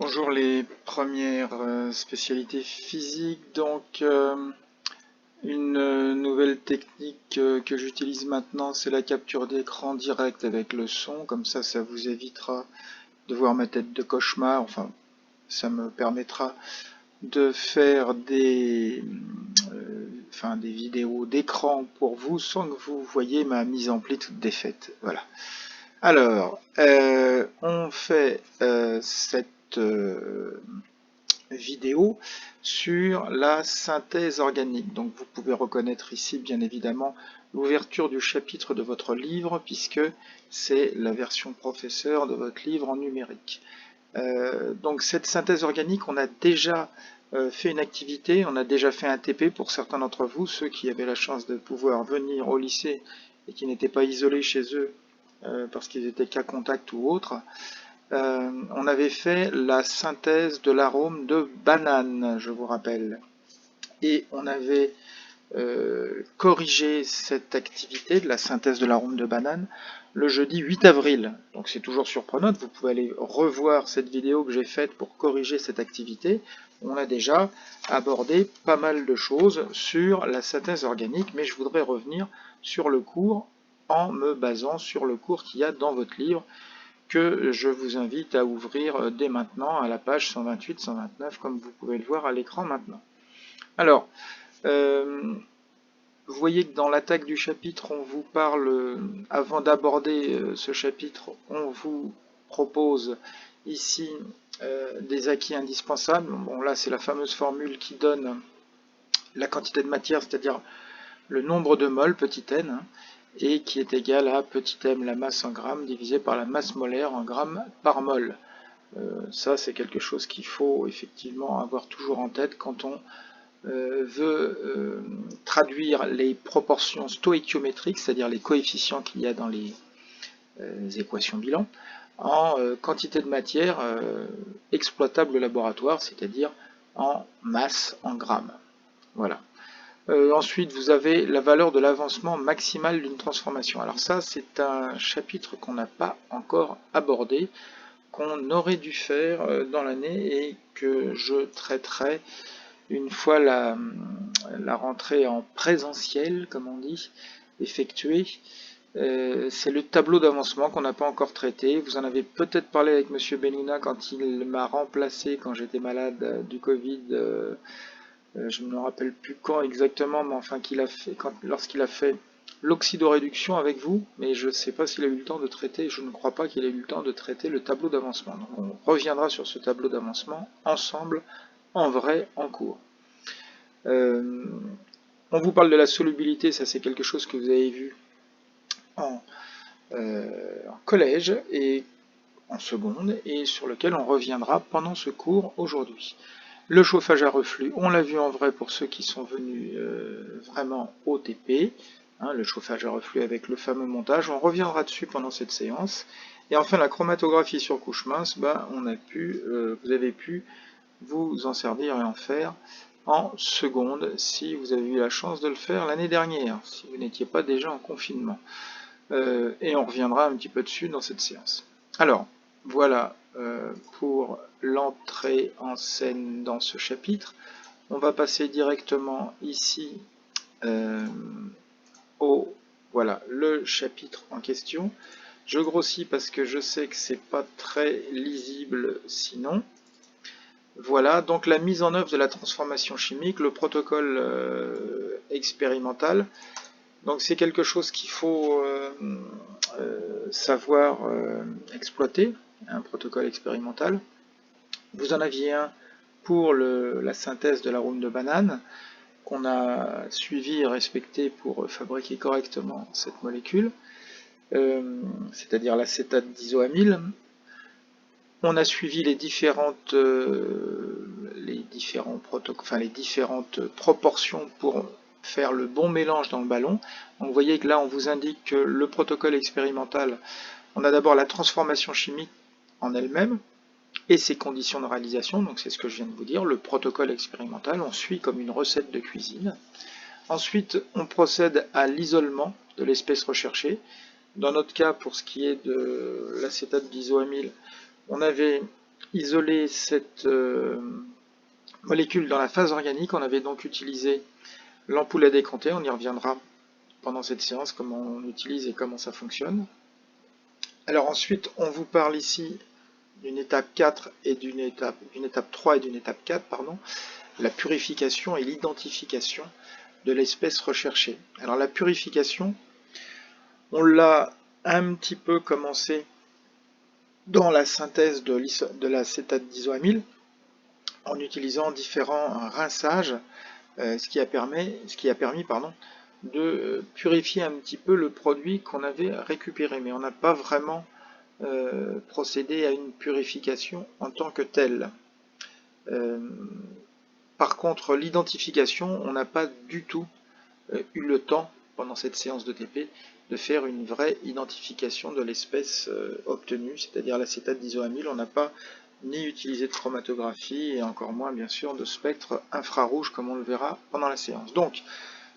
Bonjour, les premières spécialités physiques. Une nouvelle technique que j'utilise maintenant, c'est la capture d'écran directe avec le son. Comme ça vous évitera de voir ma tête de cauchemar. Enfin, ça me permettra de faire des vidéos d'écran pour vous sans que vous voyez ma mise en pli toute défaite. Voilà. Alors, on fait cette vidéo sur la synthèse organique. Donc vous pouvez reconnaître ici bien évidemment l'ouverture du chapitre de votre livre puisque c'est la version professeur de votre livre en numérique. Donc cette synthèse organique, on a déjà fait une activité, on a déjà fait un TP pour certains d'entre vous, ceux qui avaient la chance de pouvoir venir au lycée et qui n'étaient pas isolés chez eux parce qu'ils étaient cas contact ou autre. On avait fait la synthèse de l'arôme de banane, je vous rappelle. Et on avait corrigé cette activité de la synthèse de l'arôme de banane le jeudi 8 avril. Donc c'est toujours surprenant, vous pouvez aller revoir cette vidéo que j'ai faite pour corriger cette activité. On a déjà abordé pas mal de choses sur la synthèse organique, mais je voudrais revenir sur le cours en me basant sur le cours qu'il y a dans votre livre, que je vous invite à ouvrir dès maintenant à la page 128-129, comme vous pouvez le voir à l'écran maintenant. Alors, vous voyez que dans l'attaque du chapitre, on vous parle, avant d'aborder ce chapitre, on vous propose ici des acquis indispensables. Bon, là, c'est la fameuse formule qui donne la quantité de matière, c'est-à-dire le nombre de moles, petit n, hein, et qui est égal à petit m, la masse en grammes, divisé par la masse molaire en grammes par mol. Ça, c'est quelque chose qu'il faut effectivement avoir toujours en tête quand on veut traduire les proportions stoïchiométriques, c'est-à-dire les coefficients qu'il y a dans les équations bilan, en quantité de matière exploitable au laboratoire, c'est-à-dire en masse, en grammes. Voilà. Ensuite, vous avez la valeur de l'avancement maximal d'une transformation. Alors ça, c'est un chapitre qu'on n'a pas encore abordé, qu'on aurait dû faire dans l'année et que je traiterai une fois la rentrée en présentiel, comme on dit, effectuée. C'est le tableau d'avancement qu'on n'a pas encore traité. Vous en avez peut-être parlé avec Monsieur Benina quand il m'a remplacé quand j'étais malade du Covid. Je ne me rappelle plus quand exactement, mais enfin lorsqu'il a fait l'oxydoréduction avec vous, mais je ne sais pas s'il a eu le temps de traiter, je ne crois pas qu'il ait eu le temps de traiter le tableau d'avancement. Donc on reviendra sur ce tableau d'avancement ensemble, en vrai, en cours. On vous parle de la solubilité, ça c'est quelque chose que vous avez vu en, en collège et en seconde, et sur lequel on reviendra pendant ce cours aujourd'hui. Le chauffage à reflux, on l'a vu en vrai pour ceux qui sont venus vraiment au TP, hein, le chauffage à reflux avec le fameux montage, on reviendra dessus pendant cette séance. Et enfin la chromatographie sur couche mince, vous avez pu vous en servir et en faire en seconde si vous avez eu la chance de le faire l'année dernière, si vous n'étiez pas déjà en confinement. Et on reviendra un petit peu dessus dans cette séance. Alors, voilà pour l'entrée en scène dans ce chapitre. On va passer directement ici voilà, le chapitre en question. Je grossis parce que je sais que c'est pas très lisible sinon. Voilà, donc la mise en œuvre de la transformation chimique, le protocole expérimental. Donc c'est quelque chose qu'il faut savoir exploiter, un protocole expérimental. Vous en aviez un pour la synthèse de l'arôme de banane, qu'on a suivi et respecté pour fabriquer correctement cette molécule, c'est-à-dire l'acétate d'isoamyle. On a suivi les différentes proportions pour faire le bon mélange dans le ballon. Donc vous voyez que là on vous indique que le protocole expérimental, on a d'abord la transformation chimique en elle-même et ses conditions de réalisation, donc c'est ce que je viens de vous dire, le protocole expérimental, on suit comme une recette de cuisine. Ensuite on procède à l'isolement de l'espèce recherchée. Dans notre cas, pour ce qui est de l'acétate d'isoamyle, on avait isoler cette molécule dans la phase organique, on avait donc utilisé l'ampoule à décompter, on y reviendra pendant cette séance, comment on utilise et comment ça fonctionne. Alors ensuite, on vous parle ici d'une étape 4 et d'une étape 3 et d'une étape 4, pardon, la purification et l'identification de l'espèce recherchée. Alors la purification, on l'a un petit peu commencé dans la synthèse de l'acétate d'isoamyle en utilisant différents rinçages, ce qui a permis de purifier un petit peu le produit qu'on avait récupéré, mais on n'a pas vraiment procédé à une purification en tant que telle. Par contre, l'identification, on n'a pas du tout eu le temps, pendant cette séance de TP, de faire une vraie identification de l'espèce obtenue, c'est-à-dire l'acétate d'isoamyle. On n'a pas ni utilisé de chromatographie, et encore moins, bien sûr, de spectre infrarouge, comme on le verra pendant la séance. Donc,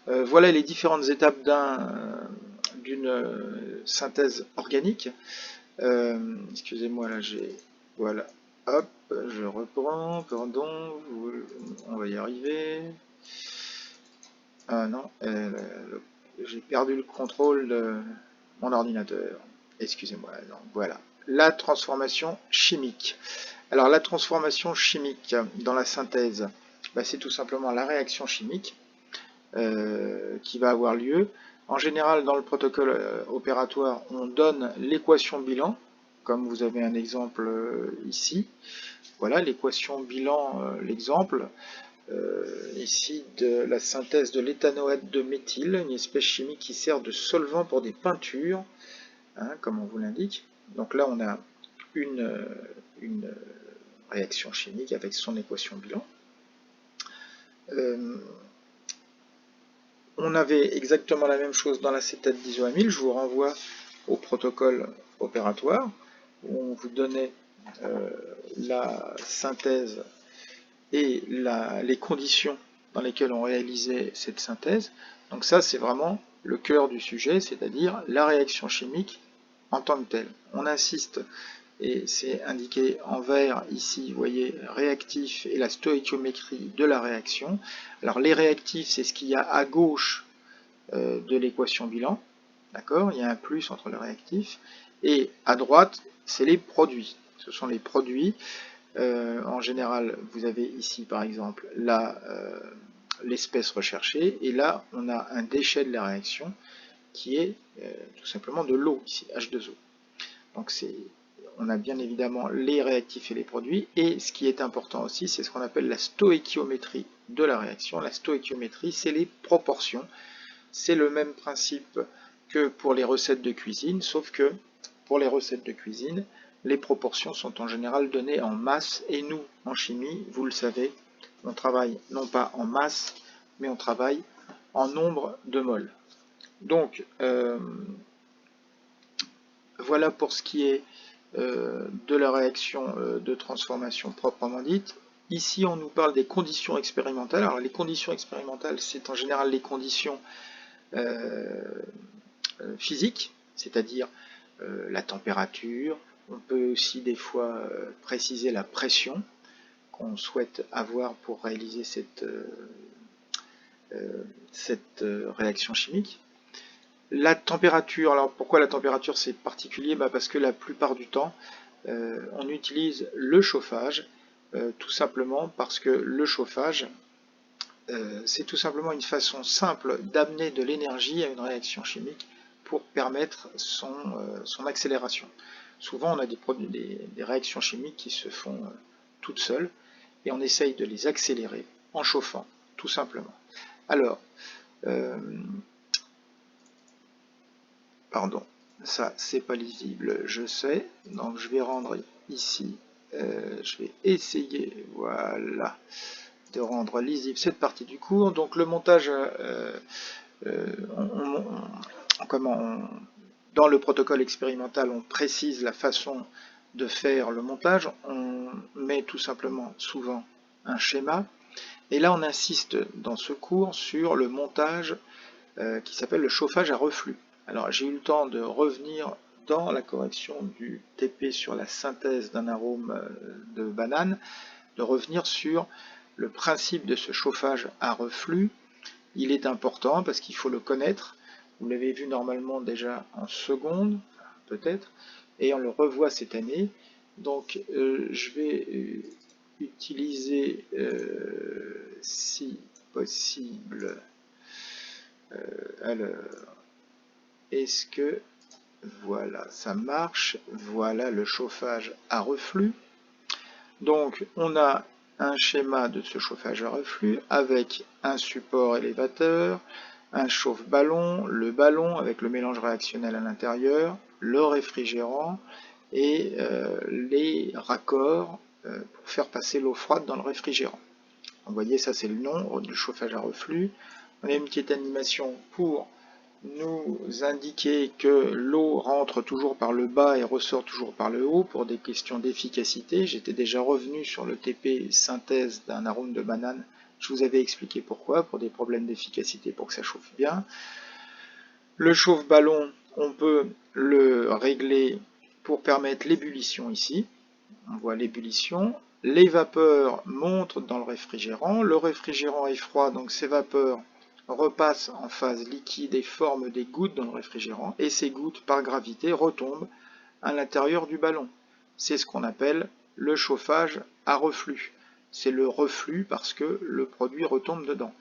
voilà les différentes étapes d'une synthèse organique. Excusez-moi, là j'ai... Voilà, hop, je reprends, pardon, on va y arriver. Ah non, j'ai perdu le contrôle de mon ordinateur. Excusez-moi, voilà. La transformation chimique. Alors la transformation chimique dans la synthèse, c'est tout simplement la réaction chimique qui va avoir lieu. En général, dans le protocole opératoire, on donne l'équation bilan, comme vous avez un exemple ici. Voilà l'équation bilan, l'exemple. Ici, de la synthèse de l'éthanoate de méthyle, une espèce chimique qui sert de solvant pour des peintures, hein, comme on vous l'indique. Donc là, on a une réaction chimique avec son équation bilan. On avait exactement la même chose dans l'acétate d'isoamyle. Je vous renvoie au protocole opératoire où on vous donnait la synthèse et les conditions dans lesquelles on réalisait cette synthèse. Donc ça, c'est vraiment le cœur du sujet, c'est-à-dire la réaction chimique en tant que telle. On insiste, et c'est indiqué en vert ici, vous voyez, réactif et la stoïchiométrie de la réaction. Alors les réactifs, c'est ce qu'il y a à gauche de l'équation bilan, d'accord? Il y a un plus entre les réactifs, et à droite, c'est les produits. Ce sont les produits. En général, vous avez ici par exemple l'espèce recherchée, et là on a un déchet de la réaction qui est tout simplement de l'eau, ici H2O. Donc on a bien évidemment les réactifs et les produits, et ce qui est important aussi, c'est ce qu'on appelle la stoïchiométrie de la réaction. La stoïchiométrie, c'est les proportions. C'est le même principe que pour les recettes de cuisine, sauf que pour les recettes de cuisine, les proportions sont en général données en masse, et nous, en chimie, vous le savez, on travaille non pas en masse, mais on travaille en nombre de moles. Donc, voilà pour ce qui est de la réaction de transformation proprement dite. Ici, on nous parle des conditions expérimentales. Alors, les conditions expérimentales, c'est en général les conditions physiques, c'est-à-dire la température. On peut aussi des fois préciser la pression qu'on souhaite avoir pour réaliser cette réaction chimique. La température, alors pourquoi la température c'est particulier? Parce que la plupart du temps, on utilise le chauffage, tout simplement parce que le chauffage, c'est tout simplement une façon simple d'amener de l'énergie à une réaction chimique pour permettre son accélération. Souvent, on a des réactions chimiques qui se font toutes seules, et on essaye de les accélérer en chauffant, tout simplement. Alors, pardon, ça c'est pas lisible, je sais, donc je vais rendre ici, je vais essayer, voilà, de rendre lisible cette partie du cours. Donc le montage, dans le protocole expérimental, on précise la façon de faire le montage, on met tout simplement souvent un schéma, et là on insiste dans ce cours sur le montage qui s'appelle le chauffage à reflux. Alors j'ai eu le temps de revenir dans la correction du TP sur la synthèse d'un arôme de banane, de revenir sur le principe de ce chauffage à reflux. Il est important parce qu'il faut le connaître. Vous l'avez vu normalement déjà en seconde, peut-être, et on le revoit cette année. Donc je vais utiliser, si possible, alors, est-ce que, voilà, ça marche, voilà le chauffage à reflux. Donc on a un schéma de ce chauffage à reflux avec un support élévateur, un chauffe-ballon, le ballon avec le mélange réactionnel à l'intérieur, le réfrigérant et les raccords pour faire passer l'eau froide dans le réfrigérant. Vous voyez, ça c'est le nom du chauffage à reflux. On a une petite animation pour nous indiquer que l'eau rentre toujours par le bas et ressort toujours par le haut pour des questions d'efficacité. J'étais déjà revenu sur le TP synthèse d'un arôme de banane. Je vous avais expliqué pourquoi, pour des problèmes d'efficacité, pour que ça chauffe bien. Le chauffe-ballon, on peut le régler pour permettre l'ébullition ici. On voit l'ébullition. Les vapeurs montent dans le réfrigérant est froid, donc ces vapeurs repassent en phase liquide et forment des gouttes dans le réfrigérant, et ces gouttes, par gravité, retombent à l'intérieur du ballon. C'est ce qu'on appelle le chauffage à reflux. C'est le reflux parce que le produit retombe dedans.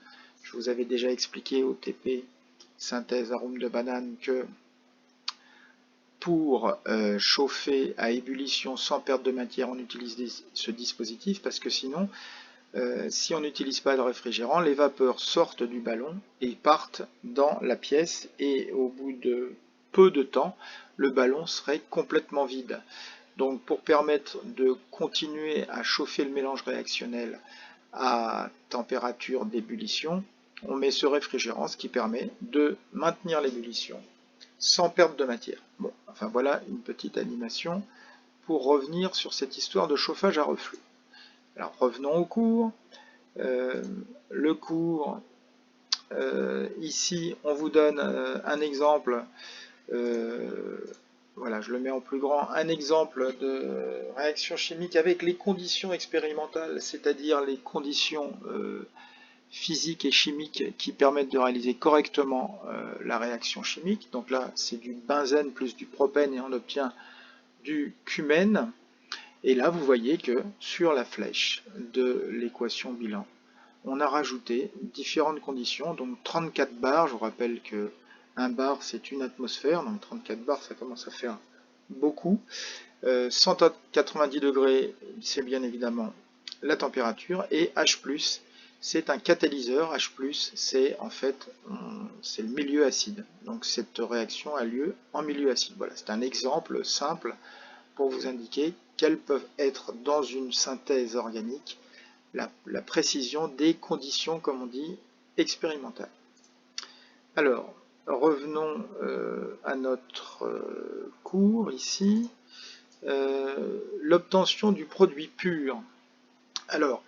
Je vous avais déjà expliqué au TP synthèse arôme de banane que pour chauffer à ébullition sans perte de matière, on utilise ce dispositif parce que sinon, si on n'utilise pas de réfrigérant, les vapeurs sortent du ballon et partent dans la pièce et au bout de peu de temps, le ballon serait complètement vide. Donc pour permettre de continuer à chauffer le mélange réactionnel à température d'ébullition, on met ce réfrigérant, ce qui permet de maintenir l'ébullition sans perte de matière. Bon, enfin voilà une petite animation pour revenir sur cette histoire de chauffage à reflux. Alors revenons au cours. Le cours, ici on vous donne un exemple, voilà, je le mets en plus grand, un exemple de réaction chimique avec les conditions expérimentales, c'est-à-dire les conditions physiques et chimiques qui permettent de réaliser correctement la réaction chimique. Donc là, c'est du benzène plus du propène et on obtient du cumène. Et là, vous voyez que sur la flèche de l'équation bilan, on a rajouté différentes conditions, donc 34 bars. Je vous rappelle que 1 bar, c'est une atmosphère, donc 34 bars, ça commence à faire beaucoup. 190 degrés, c'est bien évidemment la température, et H+, c'est un catalyseur. H+, c'est en fait c'est le milieu acide. Donc cette réaction a lieu en milieu acide. Voilà, c'est un exemple simple pour vous indiquer quelles peuvent être dans une synthèse organique la précision des conditions, comme on dit, expérimentales. Alors, revenons à notre cours ici. L'obtention du produit pur. Alors,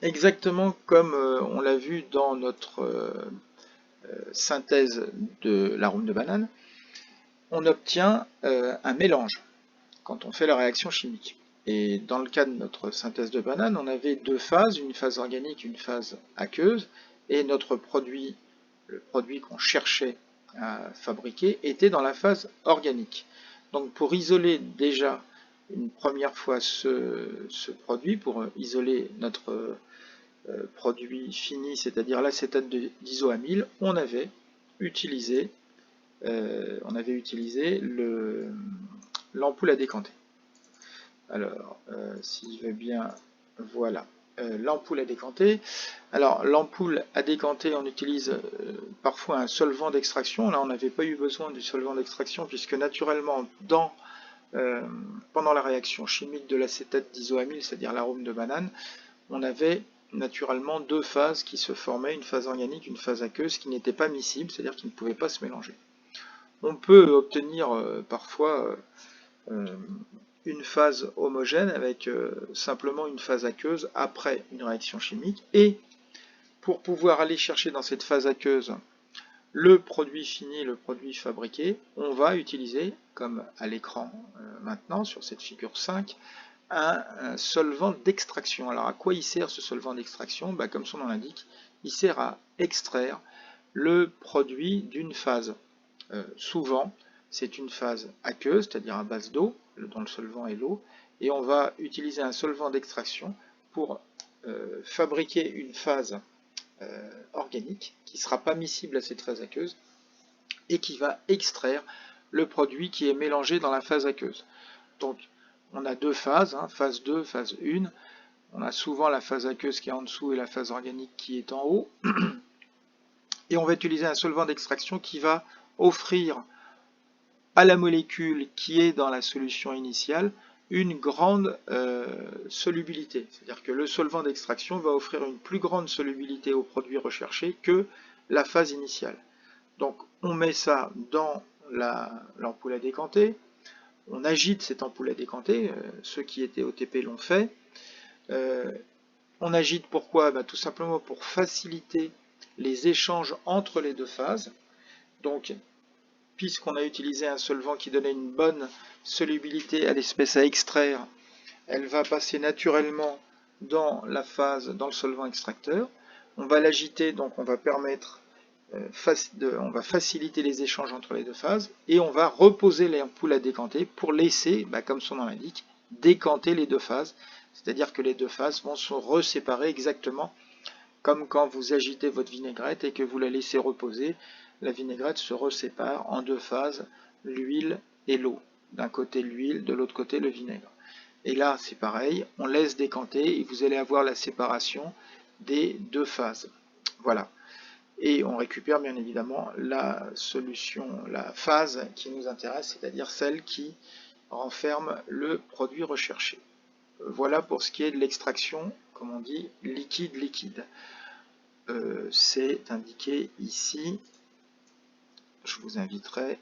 exactement comme on l'a vu dans notre synthèse de l'arôme de banane, on obtient un mélange quand on fait la réaction chimique. Et dans le cas de notre synthèse de banane, on avait deux phases, une phase organique, une phase aqueuse, et notre produit, le produit qu'on cherchait à fabriquer, était dans la phase organique. Donc pour isoler déjà une première fois ce produit, pour isoler notre produit fini, c'est-à-dire l'acétate d'isoamyle, on avait utilisé l'ampoule à décanter. Alors, si je vais bien, voilà, l'ampoule à décanter. Alors, l'ampoule à décanter, on utilise parfois un solvant d'extraction. Là, on n'avait pas eu besoin du solvant d'extraction, puisque naturellement, pendant la réaction chimique de l'acétate d'isoamyle, c'est-à-dire l'arôme de banane, on avait naturellement deux phases qui se formaient, une phase organique, une phase aqueuse, qui n'étaient pas miscibles, c'est-à-dire qui ne pouvaient pas se mélanger. On peut obtenir parfois une phase homogène avec simplement une phase aqueuse après une réaction chimique, et pour pouvoir aller chercher dans cette phase aqueuse le produit fini, le produit fabriqué, on va utiliser, comme à l'écran maintenant sur cette figure 5, un solvant d'extraction. Alors à quoi il sert ce solvant d'extraction? Comme son nom l'indique, il sert à extraire le produit d'une phase. Souvent, c'est une phase aqueuse, c'est-à-dire à base d'eau, dont le solvant est l'eau, et on va utiliser un solvant d'extraction pour fabriquer une phase organique qui ne sera pas miscible à cette phase aqueuse et qui va extraire le produit qui est mélangé dans la phase aqueuse. Donc on a deux phases, phase 2, phase 1. On a souvent la phase aqueuse qui est en dessous et la phase organique qui est en haut. Et on va utiliser un solvant d'extraction qui va offrir à la molécule qui est dans la solution initiale une grande solubilité. C'est-à-dire que le solvant d'extraction va offrir une plus grande solubilité au produit recherché que la phase initiale. Donc on met ça dans l'ampoule à décanter, on agite cette ampoule à décanter, ceux qui étaient au TP l'ont fait. On agite pourquoi? Tout simplement pour faciliter les échanges entre les deux phases. Donc puisqu'on a utilisé un solvant qui donnait une bonne solubilité à l'espèce à extraire, elle va passer naturellement dans la phase, dans le solvant extracteur. On va l'agiter, donc on va permettre, on va faciliter les échanges entre les deux phases, et on va reposer l'ampoule à décanter pour laisser, comme son nom l'indique, décanter les deux phases. C'est-à-dire que les deux phases vont se reséparer exactement comme quand vous agitez votre vinaigrette et que vous la laissez reposer. La vinaigrette se resépare en deux phases, l'huile et l'eau. D'un côté l'huile, de l'autre côté le vinaigre. Et là c'est pareil, on laisse décanter et vous allez avoir la séparation des deux phases. Voilà. Et on récupère bien évidemment la solution, la phase qui nous intéresse, c'est-à-dire celle qui renferme le produit recherché. Voilà pour ce qui est de l'extraction, comme on dit, liquide-liquide. C'est indiqué ici. Je vous inviterai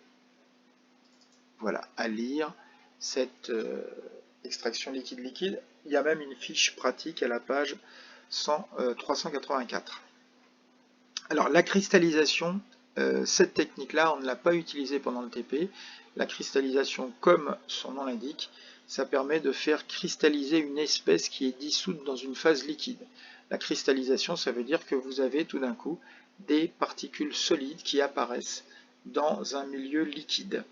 à lire cette extraction liquide-liquide. Il y a même une fiche pratique à la page 384. Alors la cristallisation, cette technique-là, on ne l'a pas utilisée pendant le TP. La cristallisation, comme son nom l'indique, ça permet de faire cristalliser une espèce qui est dissoute dans une phase liquide. La cristallisation, ça veut dire que vous avez tout d'un coup des particules solides qui apparaissent dans un milieu liquide.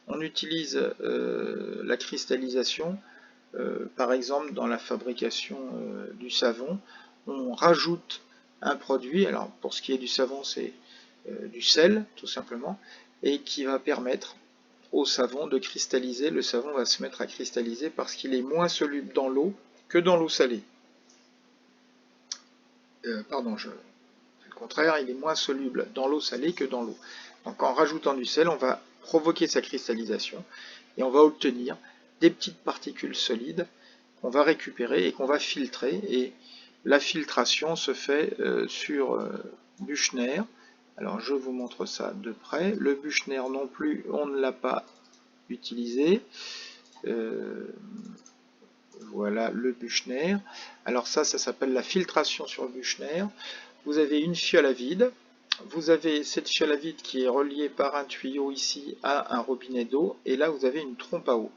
On utilise la cristallisation, par exemple dans la fabrication du savon. On rajoute un produit, alors pour ce qui est du savon, c'est du sel, tout simplement, et qui va permettre au savon de cristalliser. Le savon va se mettre à cristalliser parce qu'il est moins soluble dans l'eau que dans l'eau salée. Pardon, c'est le contraire, il est moins soluble dans l'eau salée que dans l'eau. Donc en rajoutant du sel, on va provoquer sa cristallisation et on va obtenir des petites particules solides qu'on va récupérer et qu'on va filtrer. Et la filtration se fait sur Büchner. Alors je vous montre ça de près. Le Büchner non plus, on ne l'a pas utilisé. Voilà le Büchner. Alors ça s'appelle la filtration sur Büchner. Vous avez une fiole à vide. Vous avez cette fiole à vide qui est reliée par un tuyau ici à un robinet d'eau. Et là, vous avez une trompe à eau.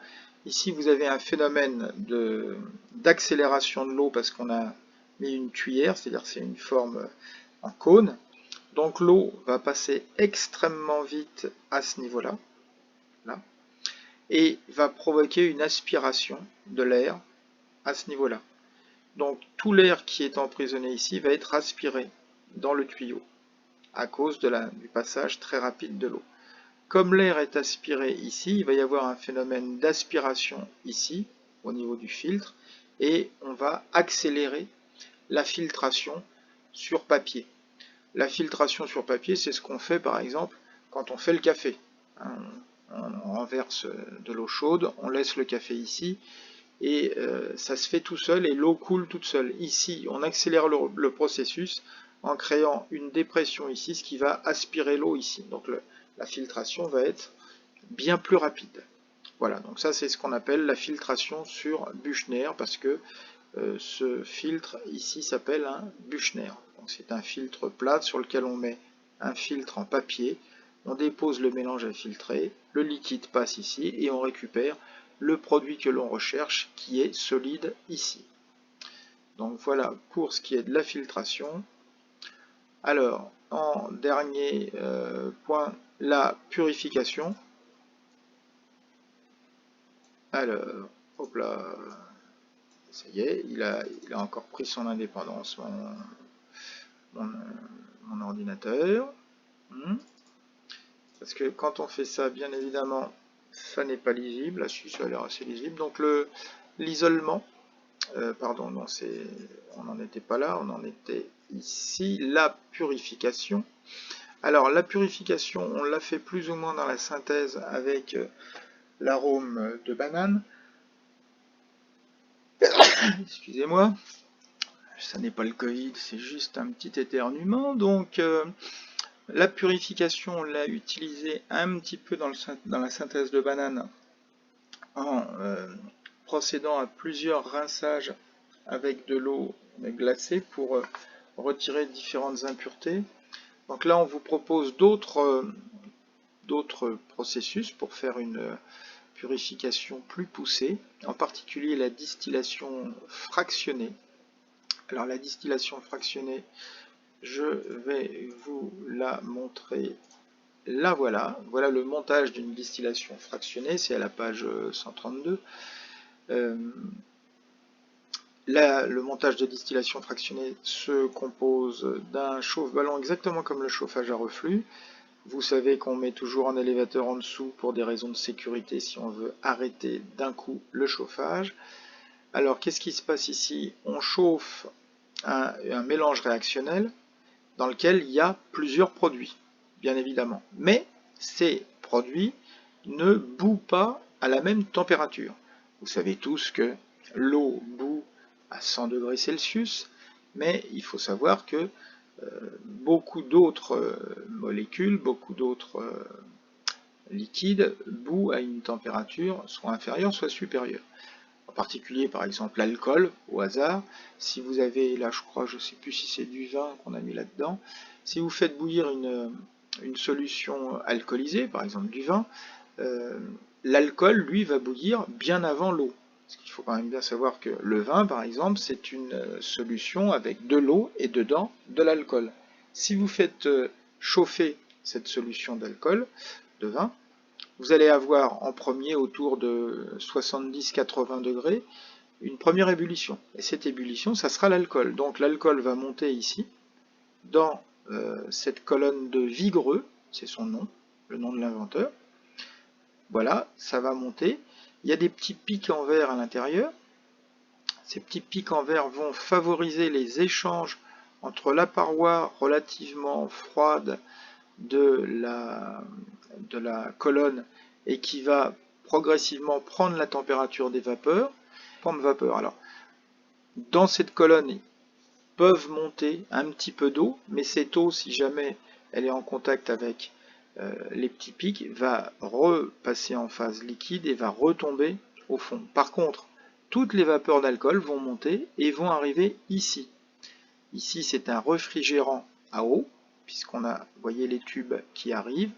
Ici, vous avez un phénomène d'accélération de l'eau parce qu'on a mis une cuillère, c'est-à-dire c'est une forme en cône. Donc l'eau va passer extrêmement vite à ce niveau-là, et va provoquer une aspiration de l'air à ce niveau-là. Donc tout l'air qui est emprisonné ici va être aspiré dans le tuyau à cause du passage très rapide de l'eau. Comme l'air est aspiré ici, il va y avoir un phénomène d'aspiration ici, au niveau du filtre, et on va accélérer la filtration sur papier. La filtration sur papier, c'est ce qu'on fait par exemple quand on fait le café. On renverse de l'eau chaude, on laisse le café ici, et ça se fait tout seul et l'eau coule toute seule. Ici, on accélère le processus en créant une dépression ici, ce qui va aspirer l'eau ici. Donc la filtration va être bien plus rapide. Voilà, donc ça c'est ce qu'on appelle la filtration sur Büchner, parce que ce filtre ici s'appelle un Büchner. C'est un filtre plat sur lequel on met un filtre en papier, on dépose le mélange à filtrer, le liquide passe ici et on récupère le produit que l'on recherche qui est solide ici. Donc voilà pour ce qui est de la filtration. Alors, en dernier point, la purification. Alors, hop là, ça y est, il a encore pris son indépendance, mon ordinateur. Parce que quand on fait ça, bien évidemment, ça n'est pas lisible. Là, ça a l'air assez lisible. Donc l'isolement, pardon, non, on n'en était pas là, on en était ici. La purification. Alors la purification, on l'a fait plus ou moins dans la synthèse avec l'arôme de banane. Excusez-moi, ça n'est pas le Covid, c'est juste un petit éternuement. Donc la purification, on l'a utilisé un petit peu dans la synthèse de banane en procédant à plusieurs rinçages avec de l'eau glacée pour retirer différentes impuretés. Donc là, on vous propose d'autres processus pour faire une purification plus poussée, en particulier la distillation fractionnée. Alors la distillation fractionnée, je vais vous la montrer. Là voilà, voilà le montage d'une distillation fractionnée, c'est à la page 132. Le montage de distillation fractionnée se compose d'un chauffe-ballon exactement comme le chauffage à reflux. Vous savez qu'on met toujours un élévateur en dessous pour des raisons de sécurité si on veut arrêter d'un coup le chauffage. Alors qu'est-ce qui se passe ici? On chauffe un mélange réactionnel dans lequel il y a plusieurs produits, bien évidemment. Mais ces produits ne bouent pas à la même température. Vous savez tous que l'eau bout à 100 degrés Celsius, mais il faut savoir que beaucoup d'autres molécules, beaucoup d'autres liquides bouent à une température soit inférieure, soit supérieure. En particulier, par exemple, l'alcool, au hasard. Si vous avez, là je crois, je ne sais plus si c'est du vin qu'on a mis là-dedans, si vous faites bouillir une solution alcoolisée, par exemple du vin, l'alcool, lui, va bouillir bien avant l'eau. Parce qu'il faut quand même bien savoir que le vin, par exemple, c'est une solution avec de l'eau et dedans de l'alcool. Si vous faites chauffer cette solution d'alcool, de vin, vous allez avoir en premier, autour de 70-80 degrés, une première ébullition. Et cette ébullition, ça sera l'alcool. Donc l'alcool va monter ici, dans cette colonne de Vigreux, c'est son nom, le nom de l'inventeur. Voilà, ça va monter. Il y a des petits pics en verre à l'intérieur. Ces petits pics en verre vont favoriser les échanges entre la paroi relativement froide de la colonne et qui va progressivement prendre la température des vapeurs, forme vapeur. Alors, dans cette colonne, peuvent monter un petit peu d'eau, mais cette eau, si jamais elle est en contact avec les petits pics, va repasser en phase liquide et va retomber au fond. Par contre, toutes les vapeurs d'alcool vont monter et vont arriver ici. Ici, c'est un réfrigérant à eau, puisqu'on a, vous voyez, les tubes qui arrivent,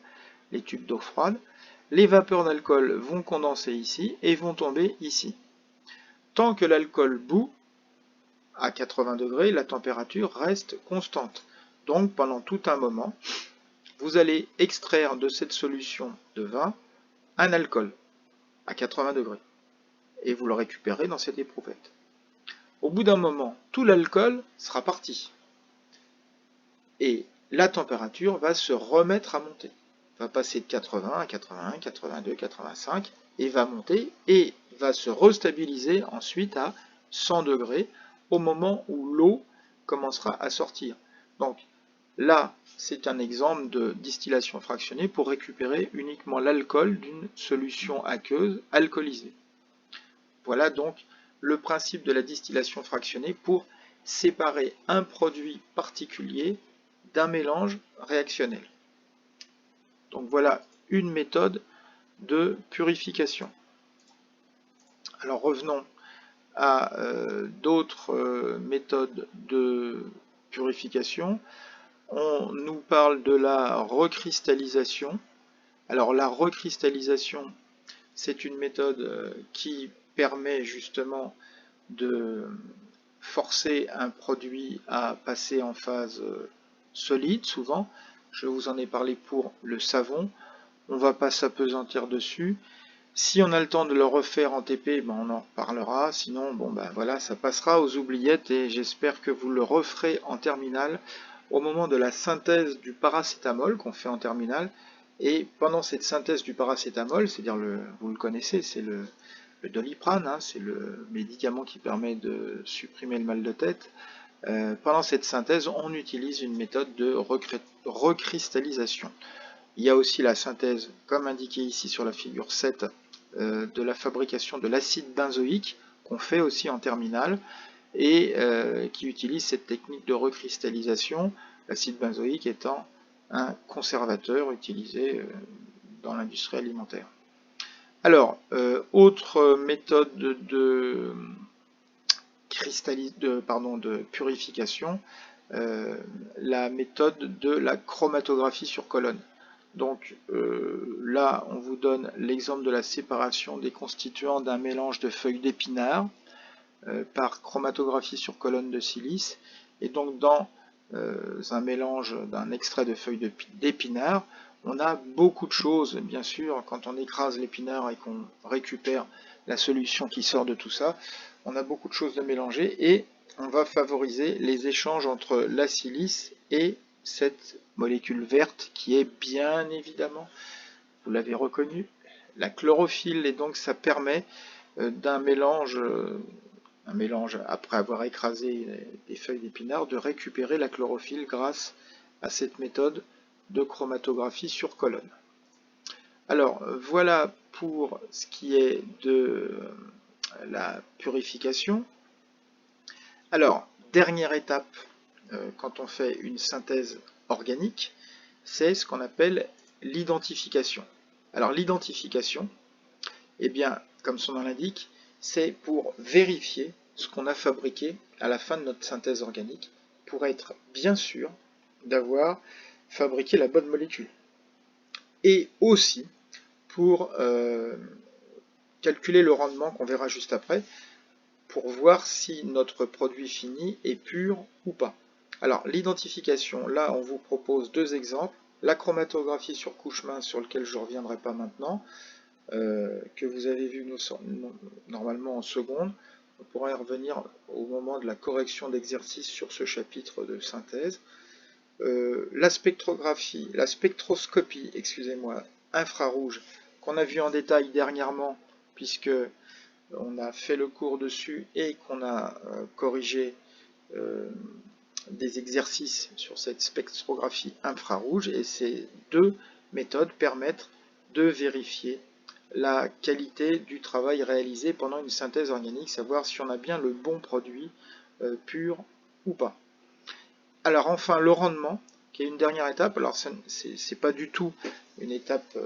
les tubes d'eau froide. Les vapeurs d'alcool vont condenser ici et vont tomber ici. Tant que l'alcool bout, à 80 degrés, la température reste constante. Donc pendant tout un moment, vous allez extraire de cette solution de vin un alcool à 80 degrés. Et vous le récupérez dans cette éprouvette. Au bout d'un moment, tout l'alcool sera parti. Et la température va se remettre à monter. Va passer de 80 à 81, 82, 85 et va monter et va se restabiliser ensuite à 100 degrés au moment où l'eau commencera à sortir. Donc là, c'est un exemple de distillation fractionnée pour récupérer uniquement l'alcool d'une solution aqueuse alcoolisée. Voilà donc le principe de la distillation fractionnée pour séparer un produit particulier d'un mélange réactionnel. Donc voilà une méthode de purification. Alors revenons à d'autres méthodes de purification. On nous parle de la recristallisation. Alors la recristallisation, c'est une méthode qui permet justement de forcer un produit à passer en phase solide, souvent. Je vous en ai parlé pour le savon. On ne va pas s'apesantir dessus. Si on a le temps de le refaire en TP, ben on en reparlera. Sinon, bon ben voilà, ça passera aux oubliettes et j'espère que vous le referez en terminale au moment de la synthèse du paracétamol qu'on fait en terminale. Et pendant cette synthèse du paracétamol, c'est-à-dire vous le connaissez, c'est le Doliprane, hein, c'est le médicament qui permet de supprimer le mal de tête. Pendant cette synthèse, on utilise une méthode de recristallisation. Il y a aussi la synthèse, comme indiqué ici sur la figure 7, de la fabrication de l'acide benzoïque, qu'on fait aussi en terminale, et qui utilise cette technique de recristallisation, l'acide benzoïque étant un conservateur utilisé dans l'industrie alimentaire. Alors, autre méthode de purification, la méthode de la chromatographie sur colonne. Donc là, on vous donne l'exemple de la séparation des constituants d'un mélange de feuilles d'épinards par chromatographie sur colonne de silice. Et donc dans un mélange d'un extrait de feuilles d'épinards, on a beaucoup de choses, bien sûr, quand on écrase l'épinard et qu'on récupère la solution qui sort de tout ça, on a beaucoup de choses de mélanger et on va favoriser les échanges entre la silice et cette molécule verte qui est bien évidemment, vous l'avez reconnu, la chlorophylle, et donc ça permet d'un mélange, après avoir écrasé des feuilles d'épinard, de récupérer la chlorophylle grâce à cette méthode de chromatographie sur colonne. Alors voilà pour ce qui est de la purification. Alors, dernière étape quand on fait une synthèse organique, c'est ce qu'on appelle l'identification. Alors l'identification, eh bien, comme son nom l'indique, c'est pour vérifier ce qu'on a fabriqué à la fin de notre synthèse organique pour être bien sûr d'avoir fabriqué la bonne molécule. Et aussi pour calculer le rendement qu'on verra juste après, pour voir si notre produit fini est pur ou pas. Alors l'identification, là on vous propose deux exemples. La chromatographie sur couche mince, sur lequel je ne reviendrai pas maintenant, que vous avez vu normalement en seconde. On pourra y revenir au moment de la correction d'exercice sur ce chapitre de synthèse. La spectroscopie, excusez-moi, infrarouge, qu'on a vu en détail dernièrement, puisque on a fait le cours dessus et qu'on a corrigé des exercices sur cette spectrographie infrarouge, et ces deux méthodes permettent de vérifier la qualité du travail réalisé pendant une synthèse organique, savoir si on a bien le bon produit pur ou pas. Alors enfin le rendement, qui est une dernière étape. Alors c'est pas du tout une étape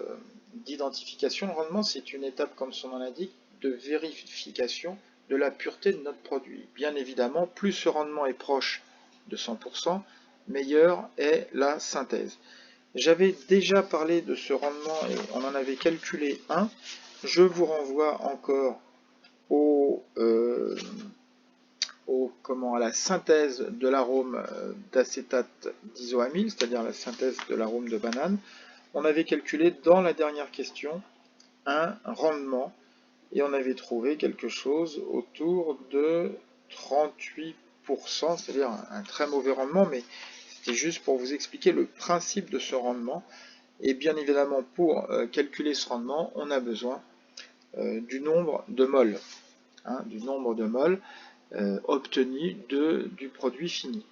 d'identification. Le rendement, c'est une étape, comme son nom l'indique, de vérification de la pureté de notre produit. Bien évidemment, plus ce rendement est proche de 100%, meilleure est la synthèse. J'avais déjà parlé de ce rendement et on en avait calculé un. Je vous renvoie encore à la synthèse de l'arôme d'acétate d'isoamyle, c'est-à-dire la synthèse de l'arôme de banane. On avait calculé dans la dernière question un rendement et on avait trouvé quelque chose autour de 38%, c'est-à-dire un très mauvais rendement, mais c'était juste pour vous expliquer le principe de ce rendement. Et bien évidemment, pour calculer ce rendement, on a besoin du nombre de moles, du nombre de moles obtenu du produit fini.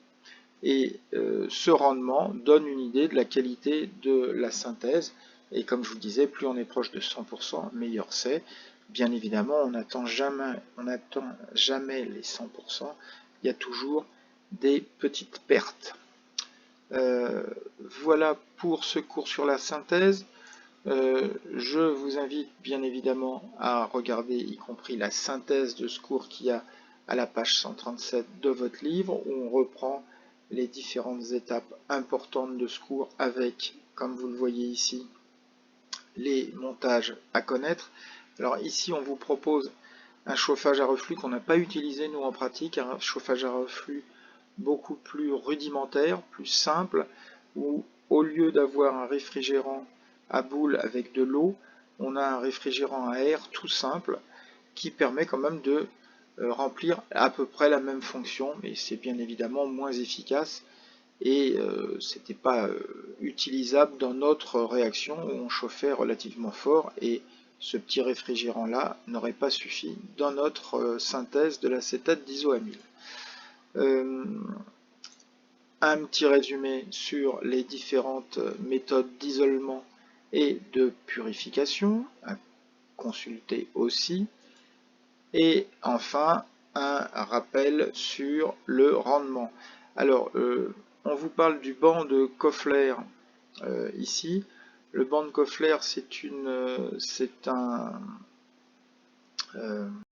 Et ce rendement donne une idée de la qualité de la synthèse. Et comme je vous disais, plus on est proche de 100%, meilleur c'est. Bien évidemment, on n'attend jamais les 100%. Il y a toujours des petites pertes. Voilà pour ce cours sur la synthèse. Je vous invite bien évidemment à regarder y compris la synthèse de ce cours qu'il y a à la page 137 de votre livre, où on reprend les différentes étapes importantes de secours avec, comme vous le voyez ici, les montages à connaître. Alors ici, on vous propose un chauffage à reflux qu'on n'a pas utilisé nous en pratique, un chauffage à reflux beaucoup plus rudimentaire, plus simple, où au lieu d'avoir un réfrigérant à boule avec de l'eau, on a un réfrigérant à air tout simple qui permet quand même de remplir à peu près la même fonction, mais c'est bien évidemment moins efficace et c'était pas utilisable dans notre réaction où on chauffait relativement fort et ce petit réfrigérant là n'aurait pas suffi dans notre synthèse de l'acétate d'isoamyle. Un petit résumé sur les différentes méthodes d'isolement et de purification à consulter aussi, et enfin un rappel sur le rendement. Alors on vous parle du banc de Koffler ici. Le banc de Koffler c'est un